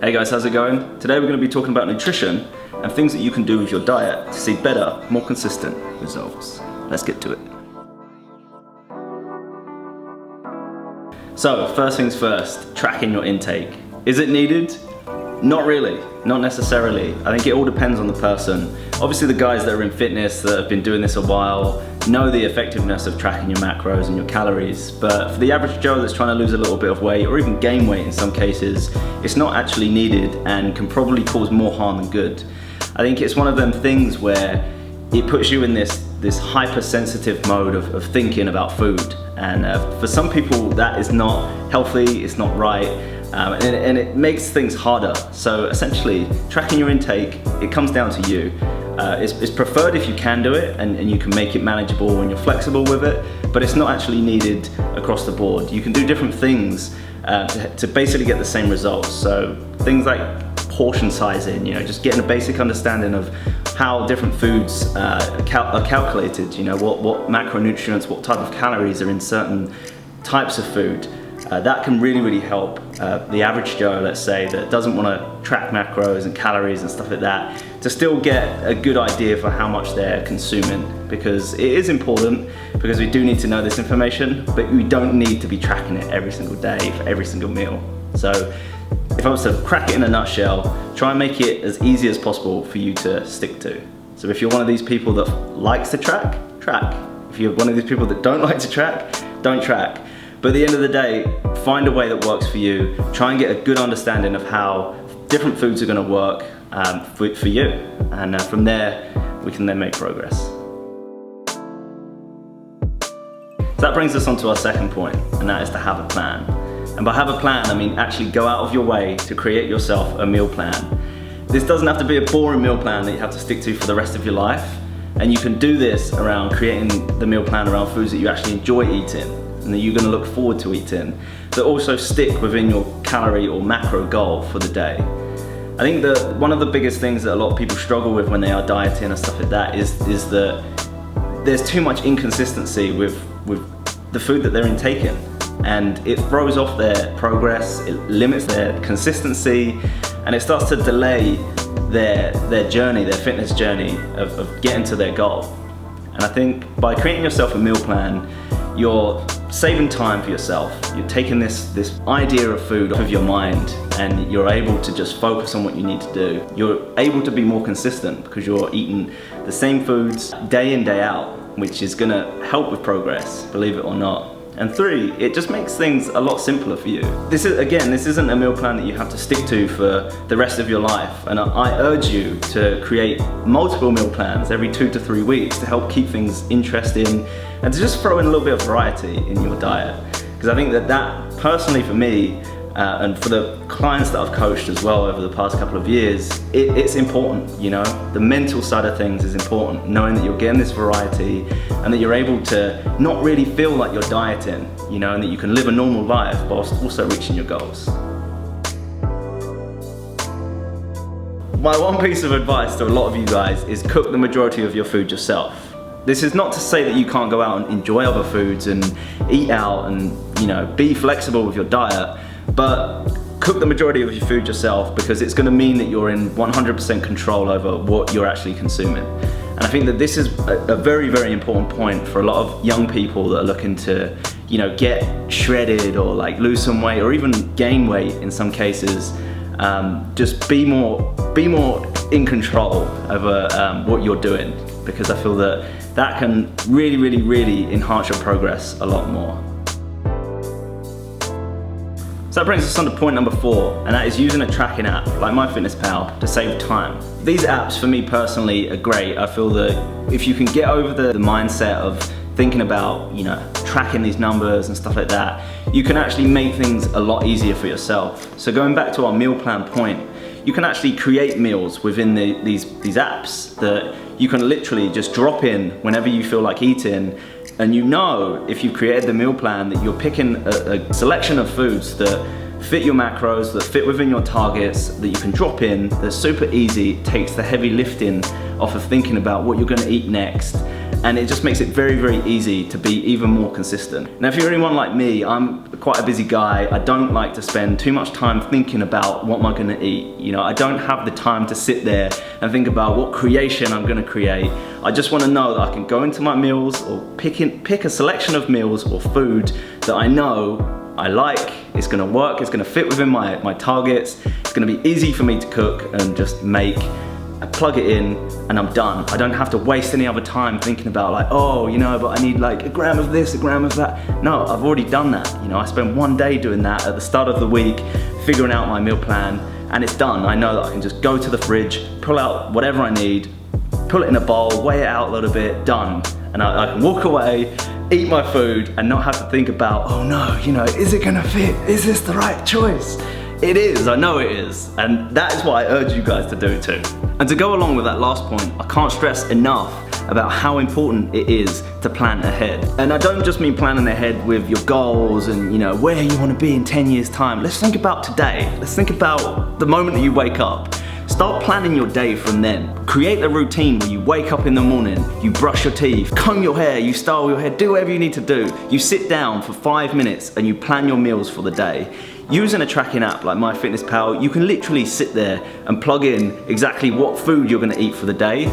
Hey guys, how's it going? Today we're going to be talking about nutrition and things that you can do with your diet to see better, more consistent results. Let's get to it. So, first things first, tracking your intake. Is it needed? Not really, not necessarily. I think it all depends on the person. Obviously the guys that are in fitness that have been doing this a while know the effectiveness of tracking your macros and your calories, but for the average Joe that's trying to lose a little bit of weight or even gain weight in some cases, it's not actually needed and can probably cause more harm than good. I think it's one of them things where it puts you in this hypersensitive mode of thinking about food, and for some people that is not healthy, it's not right, and it makes things harder. So essentially, tracking your intake, it comes down to you. It's preferred if you can do it and you can make it manageable and you're flexible with it, but it's not actually needed across the board. You can do different things to basically get the same results. So things like portion sizing, just getting a basic understanding of how different foods are calculated, what macronutrients, what type of calories are in certain types of food. That can really help the average Joe, let's say, that doesn't want to track macros and calories and stuff like that, to still get a good idea for how much they're consuming, because it is important, because we do need to know this information, but we don't need to be tracking it every single day for every single meal. So if I was to crack it in a nutshell, try and make it as easy as possible for you to stick to. So if you're one of these people that likes to track, track. If you're one of these people that don't like to track, don't track. But at the end of the day, find a way that works for you. Try and get a good understanding of how different foods are going to work for you. And from there, we can then make progress. So that brings us on to our second point, and that is to have a plan. And by have a plan, I mean actually go out of your way to create yourself a meal plan. This doesn't have to be a boring meal plan that you have to stick to for the rest of your life. And you can do this around creating the meal plan around foods that you actually enjoy eating and that you're going to look forward to eating, that also stick within your calorie or macro goal for the day. I think that one of the biggest things that a lot of people struggle with when they are dieting and stuff like that is that there's too much inconsistency with the food that they're intaking, and it throws off their progress, it limits their consistency, and it starts to delay their journey, their fitness journey of getting to their goal. And I think by creating yourself a meal plan, you're saving time for yourself. You're taking this idea of food off of your mind, and you're able to just focus on what you need to do. You're able to be more consistent because you're eating the same foods day in, day out, which is gonna help with progress, believe it or not. And three, it just makes things a lot simpler for you. This isn't a meal plan that you have to stick to for the rest of your life. And I urge you to create multiple meal plans every 2 to 3 weeks to help keep things interesting and to just throw in a little bit of variety in your diet. Because I think that personally for me, and for the clients that I've coached as well over the past couple of years, it's important, The mental side of things is important, knowing that you're getting this variety and that you're able to not really feel like you're dieting, and that you can live a normal life whilst also reaching your goals. My one piece of advice to a lot of you guys is cook the majority of your food yourself. This is not to say that you can't go out and enjoy other foods and eat out and, be flexible with your diet, but cook the majority of your food yourself, because it's going to mean that you're in 100% control over what you're actually consuming. And I think that this is a very important point for a lot of young people that are looking to, get shredded or lose some weight or even gain weight in some cases. Just be more in control over what you're doing, because I feel that can really enhance your progress a lot more. So that brings us on to point number 4, and that is using a tracking app like MyFitnessPal to save time. These apps for me personally are great. I feel that if you can get over the mindset of thinking about, tracking these numbers and stuff like that, you can actually make things a lot easier for yourself. So going back to our meal plan point, you can actually create meals within these apps that you can literally just drop in whenever you feel like eating. And if you've created the meal plan, that you're picking a selection of foods that fit your macros, that fit within your targets, that you can drop in, they're super easy, it takes the heavy lifting off of thinking about what you're gonna eat next, and it just makes it very, very easy to be even more consistent. Now, if you're anyone like me, I'm quite a busy guy. I don't like to spend too much time thinking about what am I gonna eat. You know, I don't have the time to sit there and think about what creation I'm gonna create. I just wanna know that I can go into my meals or pick a selection of meals or food that I know I like, it's gonna work, it's gonna fit within my targets, it's gonna be easy for me to cook and just make. I plug it in and I'm done. I don't have to waste any other time thinking about like, oh, you know, but I need like a gram of this, a gram of that. No, I've already done that. You know, I spent one day doing that at the start of the week, figuring out my meal plan, and it's done. I know that I can just go to the fridge, pull out whatever I need, pull it in a bowl, weigh it out a little bit, done. And I can walk away, eat my food, and not have to think about, oh no, you know, is it gonna fit? Is this the right choice? It is, I know it is, and that is what I urge you guys to do too. And to go along with that last point, I can't stress enough about how important it is to plan ahead. And I don't just mean planning ahead with your goals and, you know, where you want to be in 10 years time. Let's think about today. Let's think about the moment that you wake up. Start planning your day from then. Create a routine where you wake up in the morning, you brush your teeth, comb your hair, you style your hair, do whatever you need to do. You sit down for 5 minutes and you plan your meals for the day. Using a tracking app like MyFitnessPal, you can literally sit there and plug in exactly what food you're gonna eat for the day,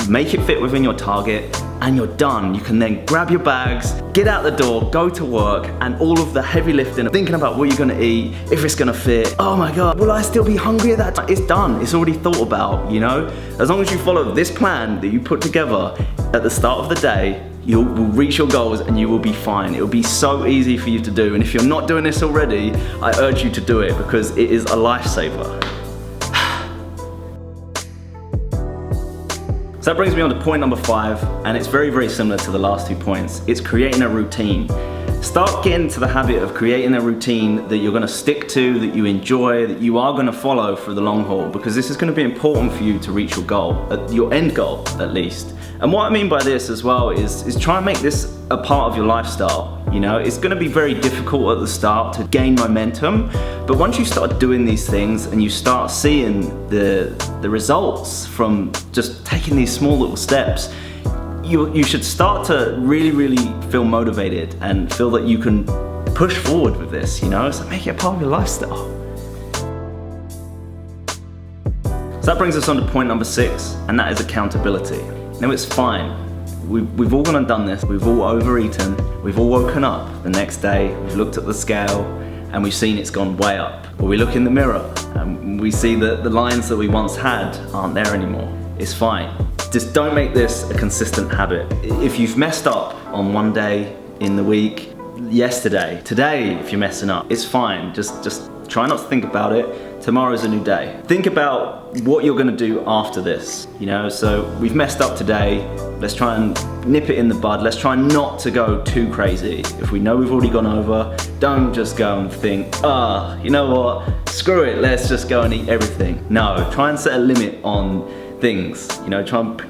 make it fit within your target, and you're done. You can then grab your bags, get out the door, go to work, and all of the heavy lifting, thinking about what you're gonna eat, if it's gonna fit, oh my God, will I still be hungry at that time? It's done, it's already thought about, you know? As long as you follow this plan that you put together at the start of the day, you will reach your goals and you will be fine. It will be so easy for you to do. And if you're not doing this already, I urge you to do it because it is a lifesaver. So that brings me on to point number 5, and it's very, very similar to the last 2 points. It's creating a routine. Start getting to the habit of creating a routine that you're gonna stick to, that you enjoy, that you are gonna follow for the long haul, because this is gonna be important for you to reach your goal, your end goal at least. And what I mean by this as well is try and make this a part of your lifestyle. You know, it's gonna be very difficult at the start to gain momentum, but once you start doing these things and you start seeing the results from just taking these small little steps, you should start to really, really feel motivated and feel that you can push forward with this, you know? So make it a part of your lifestyle. So that brings us on to point number 6, and that is accountability. Now it's fine. We've all gone and done this. We've all overeaten. We've all woken up the next day. We've looked at the scale and we've seen it's gone way up. Or we look in the mirror and we see that the lines that we once had aren't there anymore. It's fine. Just don't make this a consistent habit. If you've messed up on one day in the week, yesterday, today, if you're messing up, it's fine. Just try not to think about it. Tomorrow's a new day. Think about what you're gonna do after this, you know? So we've messed up today, let's try and nip it in the bud. Let's try not to go too crazy. If we know we've already gone over, don't just go and think, you know what, screw it, let's just go and eat everything. No, try and set a limit on things, you know, try and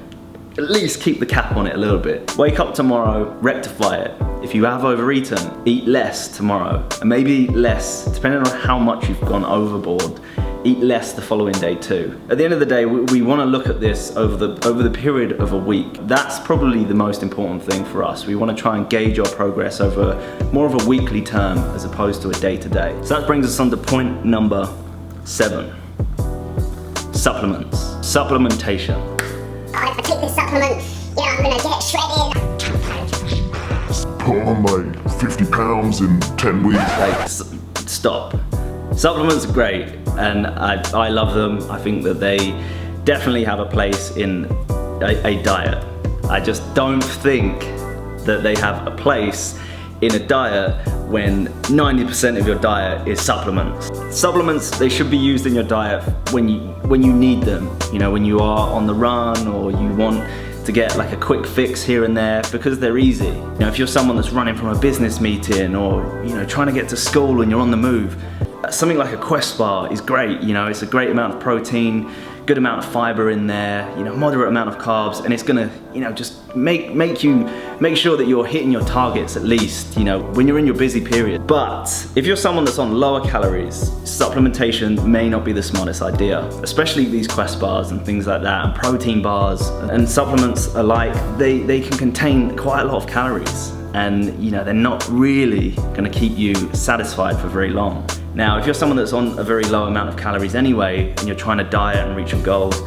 at least keep the cap on it a little bit. Wake up tomorrow, rectify it. If you have overeaten, eat less tomorrow, and maybe less, depending on how much you've gone overboard, eat less the following day too. At the end of the day, we want to look at this over the period of a week. That's probably the most important thing for us. We want to try and gauge our progress over more of a weekly term as opposed to a day-to-day. So that brings us on to point number 7. Supplements. Supplementation. I take this supplement, you know, I'm gonna get shredded. Put on like 50 pounds in 10 weeks. Like, stop. Supplements are great, and I love them. I think that they definitely have a place in a diet. I just don't think that they have a place in a diet when 90% of your diet is supplements. Supplements, they should be used in your diet when you need them. You know, when you are on the run or you want to get like a quick fix here and there, because they're easy. You know, if you're someone that's running from a business meeting or, you know, trying to get to school and you're on the move, something like a Quest bar is great. You know, it's a great amount of protein, good amount of fiber in there, you know, moderate amount of carbs, and it's gonna, just make sure that you're hitting your targets at least, when you're in your busy period. But if you're someone that's on lower calories, supplementation may not be the smartest idea, especially these Quest bars and things like that, and protein bars and supplements alike. They can contain quite a lot of calories, and they're not really going to keep you satisfied for very long. Now, if you're someone that's on a very low amount of calories anyway, and you're trying to diet and reach your goals,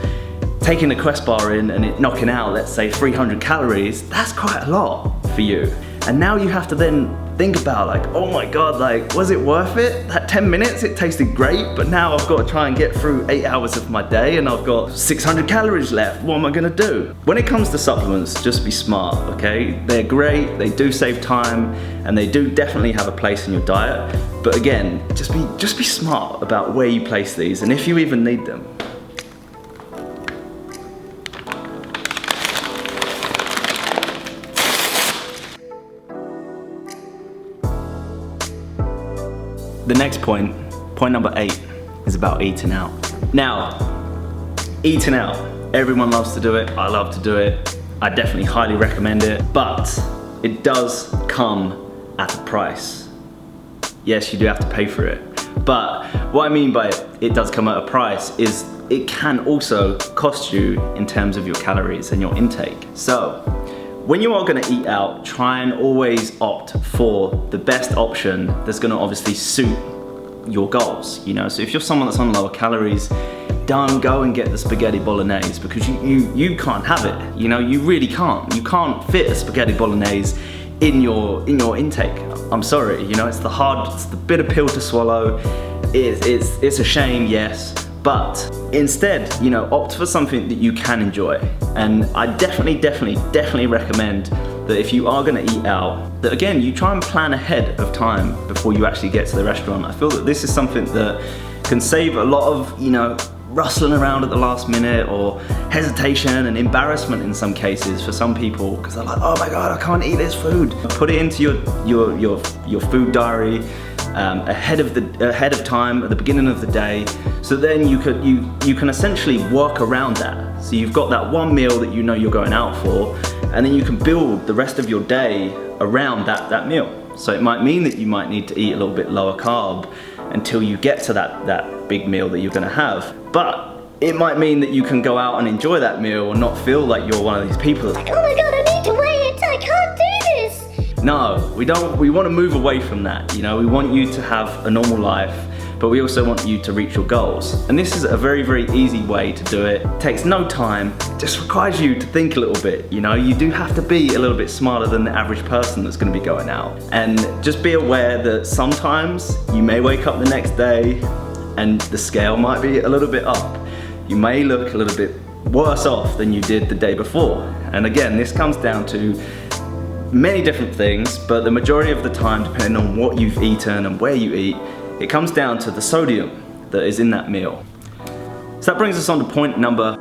taking a Quest bar in and it knocking out, let's say 300 calories, that's quite a lot for you. And now you have to then think about like, oh my God, like, was it worth it? That 10 minutes, it tasted great, but now I've got to try and get through 8 hours of my day and I've got 600 calories left. What am I gonna do? When it comes to supplements, just be smart, okay? They're great, they do save time, and they do definitely have a place in your diet. But again, just be smart about where you place these and if you even need them. The next point number 8, is about eating out. Now, eating out, everyone loves to do it. I love to do it. I definitely highly recommend it, but it does come at a price. Yes, you do have to pay for it. But what I mean by it does come at a price is it can also cost you in terms of your calories and your intake. So, when you are going to eat out, try and always opt for the best option that's going to obviously suit your goals. So if you're someone that's on lower calories, don't go and get the spaghetti bolognese, because you can't have it. You really can't. You can't fit a spaghetti bolognese in your intake. I'm sorry. It's the bitter pill to swallow. It's a shame, yes. But instead, opt for something that you can enjoy. And I definitely recommend that if you are gonna eat out, that again, you try and plan ahead of time before you actually get to the restaurant. I feel that this is something that can save a lot of, rustling around at the last minute, or hesitation and embarrassment in some cases for some people, because they're like, oh my God, I can't eat this food. Put it into your food diary ahead of time at the beginning of the day, so then you can essentially work around that. So you've got that one meal that you're going out for, and then you can build the rest of your day around that meal. So it might mean that you might need to eat a little bit lower carb until you get to that big meal that you're going to have. But it might mean that you can go out and enjoy that meal and not feel like you're one of these people that's like, oh my God, I need to weigh it, I can't do this. No, we don't. We want to move away from that. We want you to have a normal life, but we also want you to reach your goals. And this is a very, very easy way to do it. It takes no time, it just requires you to think a little bit. You do have to be a little bit smarter than the average person that's going to be going out. And just be aware that sometimes you may wake up the next day and the scale might be a little bit up. You may look a little bit worse off than you did the day before. And again, this comes down to many different things, but the majority of the time, depending on what you've eaten and where you eat, it comes down to the sodium that is in that meal. So that brings us on to point number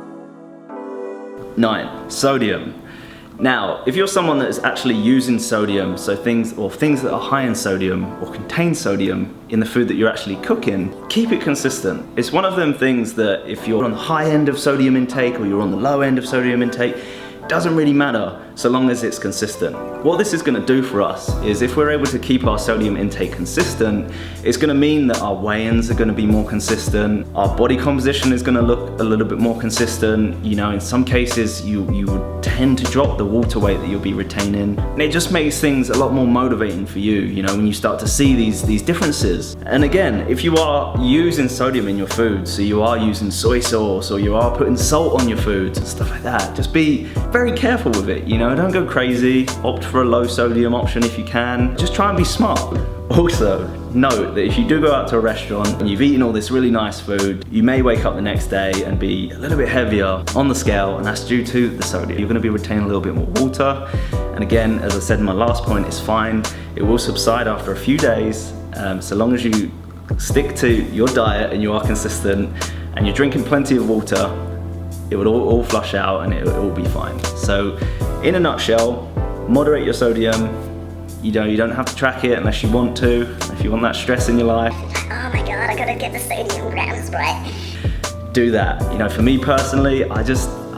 9, sodium. Now, if you're someone that is actually using sodium, so things that are high in sodium or contain sodium in the food that you're actually cooking, keep it consistent. It's one of them things that if you're on the high end of sodium intake or you're on the low end of sodium intake, doesn't really matter so long as it's consistent. What this is going to do for us is, if we're able to keep our sodium intake consistent, it's going to mean that our weigh-ins are going to be more consistent, our body composition is going to look a little bit more consistent. In some cases you would tend to drop the water weight that you'll be retaining, and it just makes things a lot more motivating for you, when you start to see these differences. And again, if you are using sodium in your food, so you are using soy sauce or you are putting salt on your foods and stuff like that, just be very careful with it. Don't go crazy. Opt for a low sodium option if you can. Just try and be smart. Also, note that if you do go out to a restaurant and you've eaten all this really nice food, you may wake up the next day and be a little bit heavier on the scale, and that's due to the sodium. You're going to be retaining a little bit more water, and again, as I said in my last point, it's fine. It will subside after a few days, so long as you stick to your diet and you are consistent and you're drinking plenty of water, it will all flush out and it will be fine. So in a nutshell, moderate your sodium. You don't have to track it unless you want to, if you want that stress in your life. Oh my God, I gotta get the sodium grams right. Do that. For me personally, I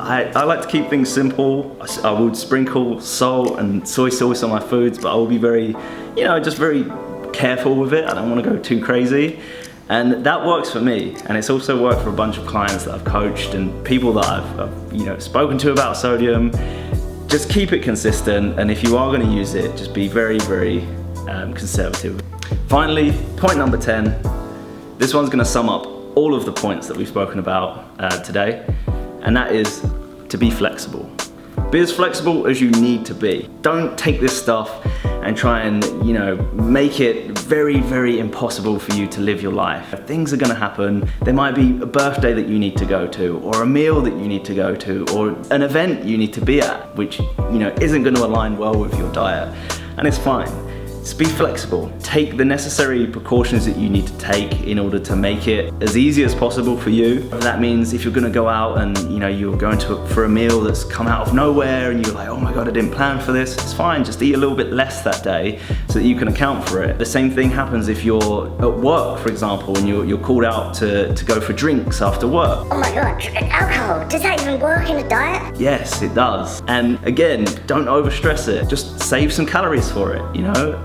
I like to keep things simple. I would sprinkle salt and soy sauce on my foods, but I will be very, just very careful with it. I don't want to go too crazy. And that works for me, and it's also worked for a bunch of clients that I've coached and people that I've spoken to about sodium. Just keep it consistent, and if you are going to use it, just be very, very conservative. Finally, point number 10. This one's going to sum up all of the points that we've spoken about today, and that is to be flexible. Be as flexible as you need to be. Don't take this stuff and try and, make it very, very impossible for you to live your life. Things are gonna happen. There might be a birthday that you need to go to, or a meal that you need to go to, or an event you need to be at, which, isn't gonna align well with your diet. And it's fine. Just be flexible. Take the necessary precautions that you need to take in order to make it as easy as possible for you. That means if you're gonna go out and you're going for a meal that's come out of nowhere and you're like, oh my God, I didn't plan for this, it's fine, just eat a little bit less that day so that you can account for it. The same thing happens if you're at work, for example, and you're called out to go for drinks after work. Oh my God, alcohol, does that even work in a diet? Yes, it does. And again, don't overstress it. Just save some calories for it,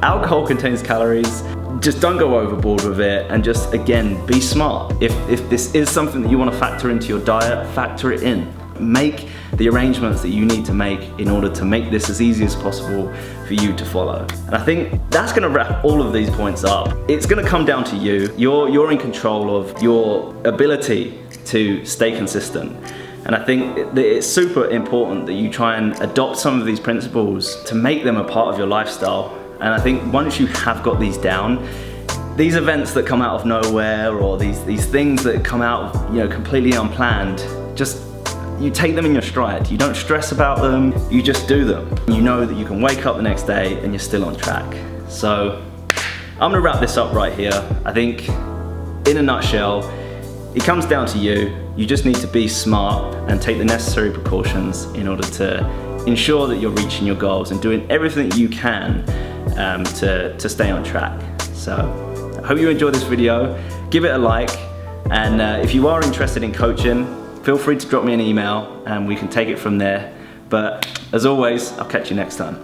Alcohol contains calories. Just don't go overboard with it, and just, again, be smart. If this is something that you want to factor into your diet, factor it in. Make the arrangements that you need to make in order to make this as easy as possible for you to follow. And I think that's gonna wrap all of these points up. It's gonna come down to you. You're in control of your ability to stay consistent. And I think that it's super important that you try and adopt some of these principles to make them a part of your lifestyle. And I think once you have got these down, these events that come out of nowhere, or these things that come out completely unplanned, just you take them in your stride. You don't stress about them, you just do them. You know that you can wake up the next day and you're still on track. So I'm gonna wrap this up right here. I think in a nutshell, it comes down to you. You just need to be smart and take the necessary precautions in order to ensure that you're reaching your goals and doing everything that you can to stay on track. So I hope you enjoyed this video. Give it a like, and if you are interested in coaching, feel free to drop me an email and we can take it from there. But as always, I'll catch you next time.